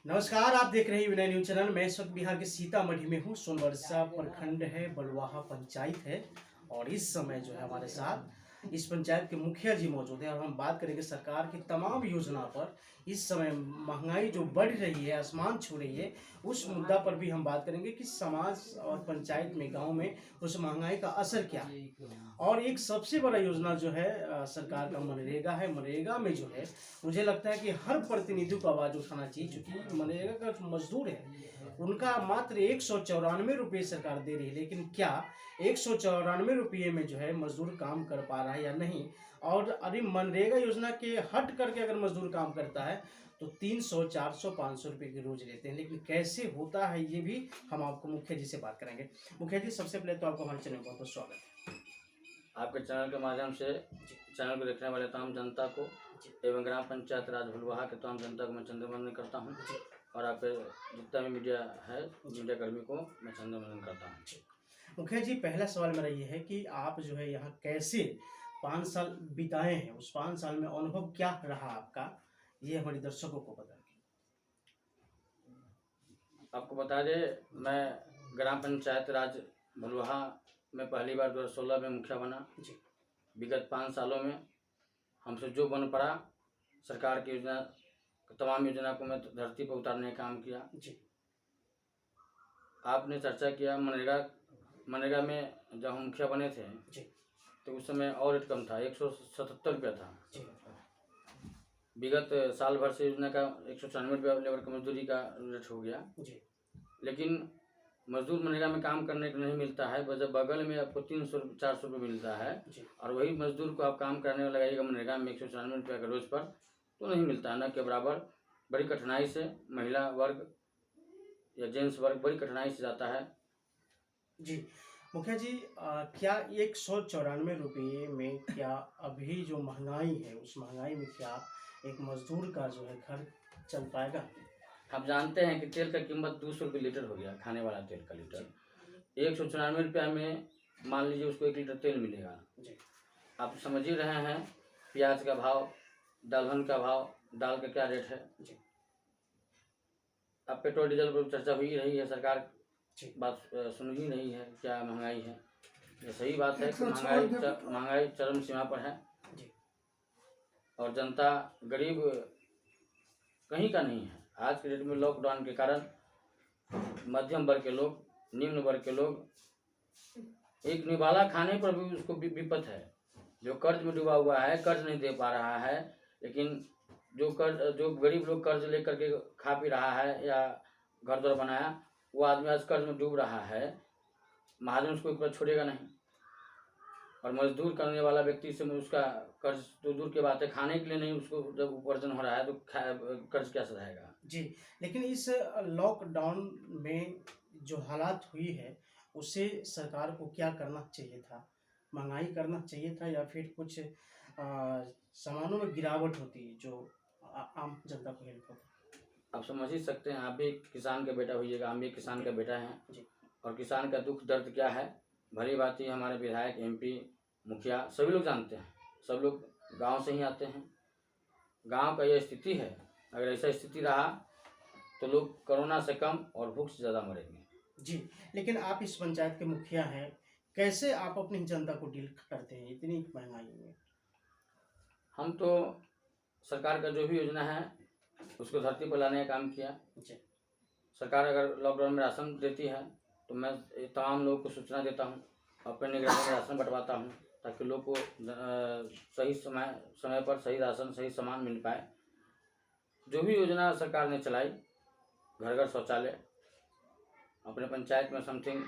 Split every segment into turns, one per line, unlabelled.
नमस्कार, आप देख रहे हैं विनय न्यूज चैनल। मैं इस वक्त बिहार के सीतामढ़ी में हूँ। सोनवर्षा प्रखंड है, बलवाहा पंचायत है और इस समय जो है हमारे साथ इस पंचायत के मुखिया जी मौजूद हैं और हम बात करेंगे सरकार की तमाम योजना पर। इस समय महंगाई जो बढ़ रही है, आसमान छू रही है, उस मुद्दा पर भी हम बात करेंगे कि समाज और पंचायत में, गांव में उस महंगाई का असर क्या है। और एक सबसे बड़ा योजना जो है सरकार का मनरेगा है। मनरेगा में जो है मुझे लगता है कि हर प्रतिनिधि को आवाज उठाना चाहिए, क्योंकि मनरेगा का जो मजदूर है उनका मात्र 194 रुपये सरकार दे रही है, लेकिन क्या 194 रुपये में जो है मजदूर काम कर पा रहा है या नहीं। और अरे मनरेगा योजना के हट करके अगर मजदूर काम करता है तो 300, 400, 500 रुपये की रोज लेते हैं, लेकिन कैसे होता है ये भी हम आपको मुखिया जी से बात करेंगे। मुखिया जी, सबसे पहले तो आपको हमारे चैनल में बहुत बहुत स्वागत है।
आपके चैनल के माध्यम से चैनल को देखने वाले तमाम जनता को एवं ग्राम पंचायत राज भलवाहा के तमाम जनता को मैं चंद्रवंदन करता हूं और आपके जितना भी मीडिया है, मीडिया कर्मी को मैं चंद्रवंदन करता हूं।
मुखिया जी, पहला सवाल मेरा ये है कि आप जो है यहाँ कैसे 5 साल बिताए हैं, उस 5 साल में अनुभव क्या रहा आपका, ये हमारे दर्शकों को बता दें।
आपको बता दें, मैं ग्राम पंचायत राज भलवाहा में पहली बार 2016 में मुखिया बना। विगत 5 सालों में हमसे जो बन पड़ा, सरकार की योजना, तमाम योजना को मैं धरती पर उतारने का काम किया। आपने चर्चा किया मनरेगा में जब हम मुखिया बने थे तो उस समय और रेट कम था, 177 रुपया था। विगत साल भर से योजना का 194 रुपया लेबर की मजदूरी का रेट हो गया। लेकिन मजदूर मनरेगा में काम करने को नहीं मिलता है, जब बगल में आपको 300, 400 रुपये मिलता है और वही मजदूर को आप काम करने में लगाइएगा मनरेगा में 194 रुपया का रोज पर, तो नहीं मिलता है, न के बराबर। बड़ी कठिनाई से महिला वर्ग या जेंट्स वर्ग बड़ी कठिनाई से जाता है।
जी मुखिया जी, क्या 194 रुपये में क्या अभी जो महंगाई है, उस महंगाई में क्या एक मजदूर का जो है घर चल पाएगा?
आप जानते हैं कि तेल का कीमत 200 रुपये लीटर हो गया, खाने वाला तेल का लीटर। 194 रुपया में मान लीजिए उसको 1 लीटर तेल मिलेगा। आप समझ ही रहे हैं प्याज का भाव, दलहन का भाव, दाल का क्या रेट है। अब पेट्रोल डीजल पर चर्चा हुई रही है, सरकार बात सुन ही नहीं है क्या महंगाई है। ये सही बात है कि महंगाई चरम सीमा पर है और जनता गरीब कहीं का नहीं है। आज के डेट में लॉकडाउन के कारण मध्यम वर्ग के लोग, निम्न वर्ग के लोग एक निवाला खाने पर भी उसको विपत है। जो कर्ज में डूबा हुआ है, कर्ज नहीं दे पा रहा है, लेकिन जो गरीब लोग कर्ज लेकर के खा पी रहा है या घर द्वार बनाया, वो आदमी आज कर्ज में डूब रहा है। महाजन उसको एक बार छोड़ेगा नहीं और मजदूर करने वाला व्यक्ति से उसका कर्ज तो दूर की बात है, खाने के लिए नहीं उसको जब उपार्जन हो रहा है तो कर्ज क्या सधाएगा।
जी, लेकिन इस लॉकडाउन में जो हालात हुई है उससे सरकार को क्या करना चाहिए था? महंगाई करना चाहिए था या फिर कुछ सामानों में गिरावट होती जो आम जनता को हेल्प होता?
आप समझ ही सकते हैं, आप भी किसान का बेटा होइएगा, हम भी किसान का बेटा हैं और किसान का दुख दर्द क्या है भली बात ही हमारे विधायक, एमपी, मुखिया सभी लोग जानते हैं। सब लोग गांव से ही आते हैं। गांव का यह स्थिति है, अगर ऐसा स्थिति रहा तो लोग कोरोना से कम और भूख से ज़्यादा मरेंगे।
जी, लेकिन आप इस पंचायत के मुखिया हैं, कैसे आप अपनी जनता को डील करते हैं इतनी महंगाई में?
हम तो सरकार का जो भी योजना है उसको धरती पर लाने का काम किया। सरकार अगर लॉकडाउन में राशन देती है तो मैं तमाम लोगों को सूचना देता हूँ, अपने निगरानी में राशन बंटवाता हूँ ताकि लोग को सही समय पर सही राशन, सही सामान मिल पाए। जो भी योजना सरकार ने चलाई, घर घर शौचालय, अपने पंचायत में समथिंग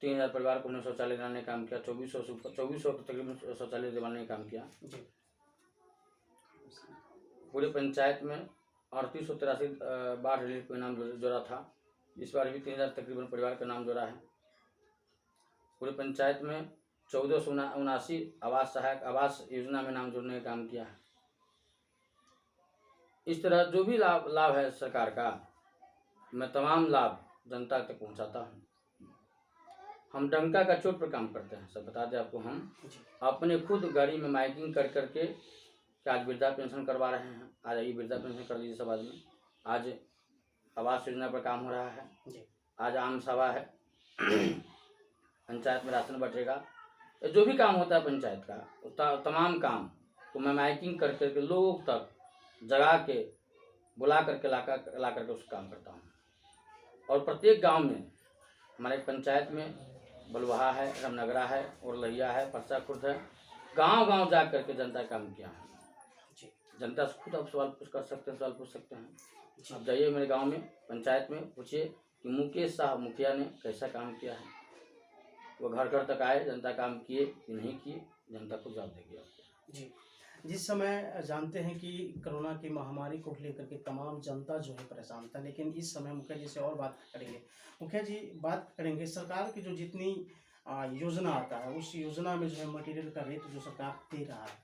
3000 परिवार को हमने शौचालय दिलाने का काम किया। 2400 तकरीबन शौचालय दिलाने का काम किया। पूरे पंचायत में 3883 बाढ़ रिलीफ का नाम जोड़ा था। इस बार भी 3000 तकरीबन परिवार का नाम जोड़ा है। पूरे पंचायत में 1479 आवास सहायक आवास योजना में नाम जोड़ने का काम किया है। इस तरह जो भी लाभ है सरकार का, मैं तमाम लाभ जनता तक पहुंचाता हूं। हम डंका का चोट पर काम करते हैं। सब बता दें आपको, हम अपने खुद गाड़ी में माइकिंग कर करके आज वृद्धा पेंशन करवा रहे हैं। आज आइए वृद्धा पेंशन कर लीजिए सब आदमी। आज आवास योजना पर काम हो रहा है।
जी
आज आम सभा है, पंचायत में राशन बटेगा। जो भी काम होता है पंचायत का, तमाम काम तो मैं माइकिंग कर करके लोगों तक जगा के बुला करके ला करके उस काम करता हूँ। और प्रत्येक गांव में, हमारे पंचायत में बलुहा है, रामनगरा है, उरलैया है, परसा खुर्द है, गांव जा करके जनता काम किया है। जनता से खुद आप सवाल पूछ कर सकते हैं, सवाल पूछ सकते हैं। आप जाइए मेरे गांव में, पंचायत में, पूछिए कि मुकेश साहब मुखिया ने कैसा काम किया है। वो घर घर तक आए, जनता काम किए कि नहीं किए, जनता को जवाब देगी आपको।
जी। जिस समय जानते हैं कि कोरोना की महामारी को लेकर के तमाम जनता जो है परेशान था, लेकिन इस समय मुखिया जी से और बात करेंगे। मुखिया जी, बात करेंगे सरकार की जो जितनी योजना आता है, उस योजना में जो है मटेरियल का रेट जो सरकार दे रहा है,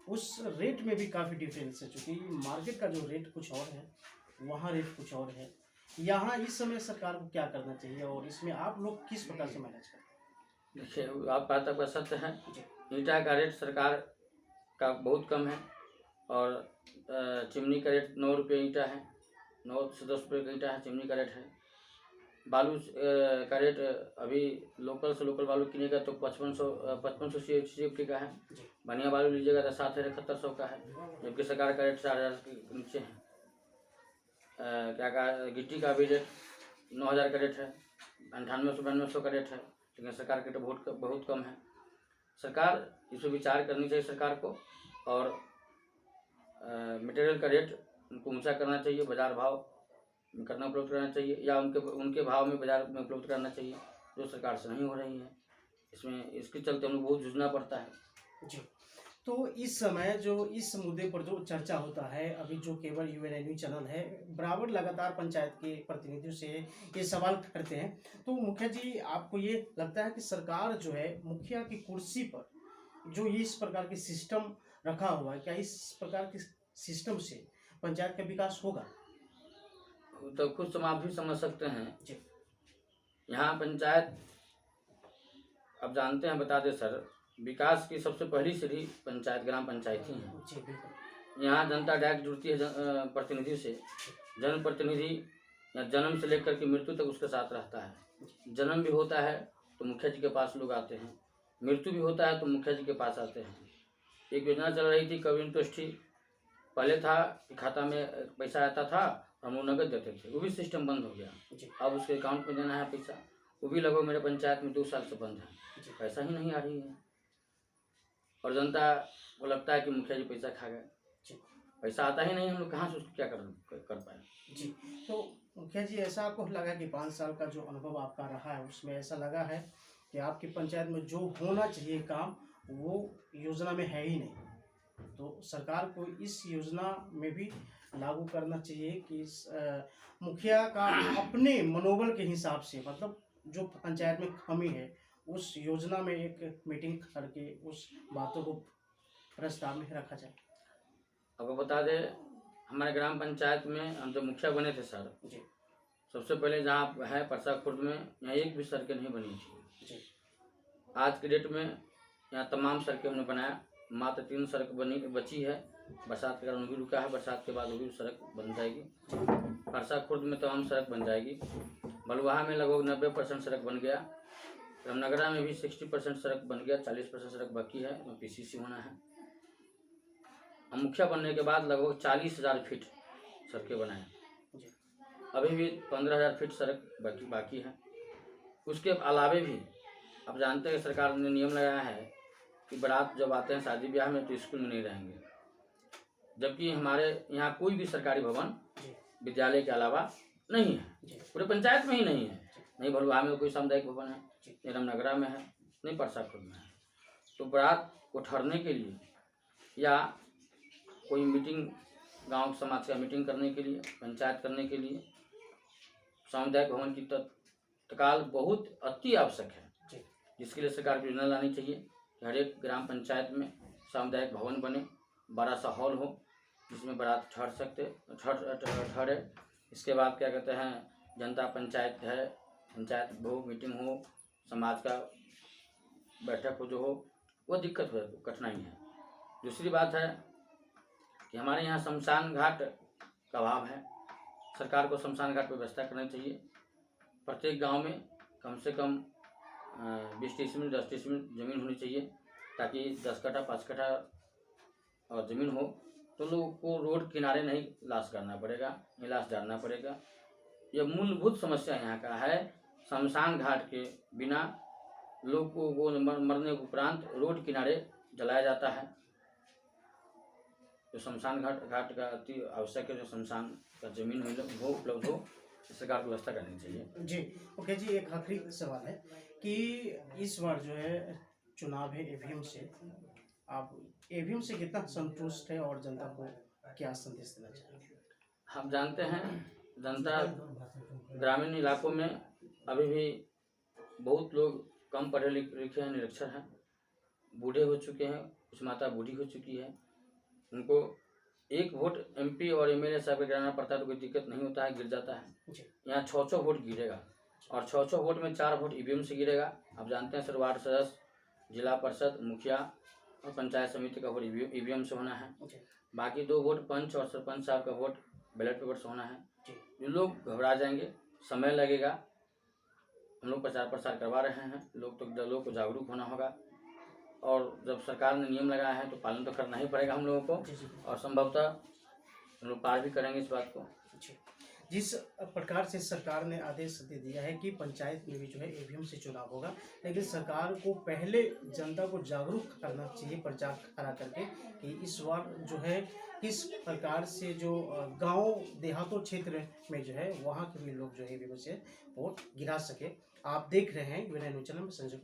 उस रेट में भी काफ़ी डिफरेंस है। चूँकि मार्केट का जो रेट कुछ और है, वहाँ रेट कुछ और है। यहाँ इस समय सरकार को क्या करना चाहिए और इसमें आप लोग किस प्रकार से मैनेज करते हैं?
देखिए, आप बात आपका सत्य है।
जी
ईंटा का रेट सरकार का बहुत कम है और चिमनी का रेट 9 रुपये ईंटा है, 9 से 10 रुपये का ईंटा है, चिमनी का रेट है। बालू का रेट अभी लोकल से लोकल बालू किनेगा तो 5500 CFT का है। बढ़िया बालू लीजिएगा तो 7100 का है, जबकि सरकार का रेट 4000 के नीचे है। क्या कहा, गिट्टी का भी रेट 9000 का रेट है, 9800 का रेट है, लेकिन सरकार का रेट बहुत कम है। सरकार इस पर विचार करनी चाहिए सरकार को, और मटेरियल का रेट उनको ऊंचा करना चाहिए, बाजार भाव करना उपलब्ध कराना चाहिए, या उनके भाव में बाजार में उपलब्ध कराना चाहिए, जो सरकार से नहीं हो रही है। इसके चलते हम लोग बहुत जूझना पड़ता है।
जी। तो इस समय जो इस मुद्दे पर जो चर्चा होता है, अभी जो केवल UNNU चैनल है, बराबर लगातार पंचायत के प्रतिनिधियों से ये सवाल करते हैं। तो मुखिया जी, आपको ये लगता है कि सरकार जो है मुखिया की कुर्सी पर जो इस प्रकार की सिस्टम रखा हुआ है, क्या इस प्रकार के सिस्टम से पंचायत का विकास होगा?
तो कुछ तो आप भी समझ सकते हैं।
जी
यहाँ पंचायत, अब जानते हैं, बता दें सर, विकास की सबसे पहली सीढ़ी पंचायत, ग्राम पंचायत ही है।
जी बिल्कुल।
यहाँ जनता डायरेक्ट जुड़ती है प्रतिनिधि से। जनप्रतिनिधि या जन्म से लेकर के मृत्यु तक उसके साथ रहता है। जन्म भी होता है तो मुखिया जी के पास लोग आते हैं, मृत्यु भी होता है तो मुखिया जी के पास आते हैं। एक योजना चल रही थी कवि तुष्टि, पहले था कि खाता में पैसा आता था, हम लोग नगद देते थे, वो भी सिस्टम बंद हो गया। अब उसके अकाउंट में देना है पैसा, वो भी लगभग मेरे पंचायत में 2 साल से बंद है, पैसा ही नहीं आ रही है। और जनता को लगता है कि मुखिया जी पैसा खा गए, पैसा आता ही नहीं, हम लोग कहाँ से उसको क्या कर पाए।
जी। तो मुखिया जी, ऐसा आपको लगा कि 5 साल का जो अनुभव आपका रहा है, उसमें ऐसा लगा है कि आपकी पंचायत में जो होना चाहिए काम, वो योजना में है ही नहीं, तो सरकार को इस योजना में भी लागू करना चाहिए कि मुखिया का अपने मनोबल के हिसाब से, मतलब जो पंचायत में कमी है, उस योजना में एक मीटिंग करके उस बातों को प्रस्ताव में रखा जाए।
आपको बता दें, हमारे ग्राम पंचायत में हम जब मुखिया बने थे सर
जी,
सबसे पहले जहाँ है परसा खुर्द में, यहाँ एक भी सड़कें नहीं बनी थी
जी,
आज के डेट में यहाँ तमाम सड़कें हमने बनाया। मात्र 3 सड़क बची है, बरसात के कारण भी रुका है, बरसात के बाद वो भी सड़क बन जाएगी। परसा खुर्द में तमाम सड़क बन जाएगी। बलुहा में लगभग 90% सड़क बन गया। रामनगरा में भी 60% सड़क बन गया, 40% सड़क बाकी है, तो PCC होना है। हम मुखिया बनने के बाद लगभग 40,000 फीट सड़कें बनाए, अभी भी 15,000 फीट सड़क बाकी है। उसके अलावे भी आप जानते हैं सरकार ने नियम लगाया है कि बारात जब आते हैं शादी ब्याह में तो स्कूल में नहीं रहेंगे, जबकि हमारे यहाँ कोई भी सरकारी भवन विद्यालय के अलावा नहीं है, पूरे पंचायत में ही नहीं है। नहीं बलुहा में कोई सामुदायिक भवन है, नहीं रामनगरा में है, नहीं परसा खुर्द में है। तो बारात को ठहरने के लिए या कोई मीटिंग, गांव समाज का मीटिंग करने के लिए, पंचायत करने के लिए सामुदायिक भवन की तत्काल बहुत अति आवश्यक है, जिसके लिए सरकार को योजना लानी चाहिए कि हर एक ग्राम पंचायत में सामुदायिक भवन बने, बड़ा सा हॉल हो जिसमें बारात ठहरे। इसके बाद क्या कहते हैं, जनता पंचायत है, पंचायत हो, मीटिंग हो, समाज का बैठक हो, जो हो, वो दिक्कत हो, कठिनाई है। दूसरी बात है कि हमारे यहाँ शमशान घाट का अभाव है। सरकार को शमशान घाट पर व्यवस्था करनी चाहिए। प्रत्येक गांव में कम से कम 20-30 मिनट 10-30 मिनट ज़मीन होनी चाहिए, ताकि 10 कट्ठा 5 कट्ठा और ज़मीन हो तो लोगों को रोड किनारे नहीं लाश करना पड़ेगा, नहीं लाश डालना पड़ेगा। यह मूलभूत समस्या यहाँ का है। शमशान घाट के बिना लोगों को मरने के उपरांत रोड किनारे जलाया जाता है। जो शमशान घाट का अति आवश्यक है, जो शमशान का जमीन हो उपलब्ध हो, सरकार को व्यवस्था करनी चाहिए।
जी ओके जी, एक आखिरी सवाल है कि इस बार जो है चुनाव है ईवीएम से, आप ईवीएम से कितना संतुष्ट है और जनता को क्या संदेश देना चाहेंगे?
हम जानते हैं जनता ग्रामीण इलाकों में अभी भी बहुत लोग कम पढ़े लिखे हैं, निरक्षर हैं, बूढ़े हो चुके हैं, कुछ माता बूढ़ी हो चुकी है। उनको एक वोट एमपी और एमएलए साहब को गिराना पड़ता है तो कोई दिक्कत नहीं होता है, गिर जाता है। यहाँ 6 वोट गिरेगा और 6 वोट में 4 वोट ईवीएम से गिरेगा। आप जानते हैं सर, वार्ड सदस्य, जिला परिषद, मुखिया और पंचायत समिति का वोट ईवीएम से होना है। बाकी 2 वोट पंच और सरपंच साहब का वोट बैलेट पेपर से होना है। जो लोग घबरा जाएंगे, समय लगेगा। हम लोग प्रचार प्रसार करवा रहे हैं, लोगों को जागरूक होना होगा और जब सरकार ने नियम लगाया है तो पालन तो करना ही पड़ेगा हम लोगों को, और संभवतः हम लोग पार भी करेंगे इस बात को।
जिस प्रकार से सरकार ने आदेश दे दिया है कि पंचायत में भी जो है ईवीएम से चुनाव होगा, लेकिन सरकार को पहले जनता को जागरूक करना चाहिए प्रचार करा करके कि इस बार जो है किस प्रकार से जो गांव देहातों क्षेत्र में जो है वहाँ के भी लोग जो है ईवीएम से वोट गिरा सके। आप देख रहे हैं यूएनआई न्यूज़ चैनल में संजय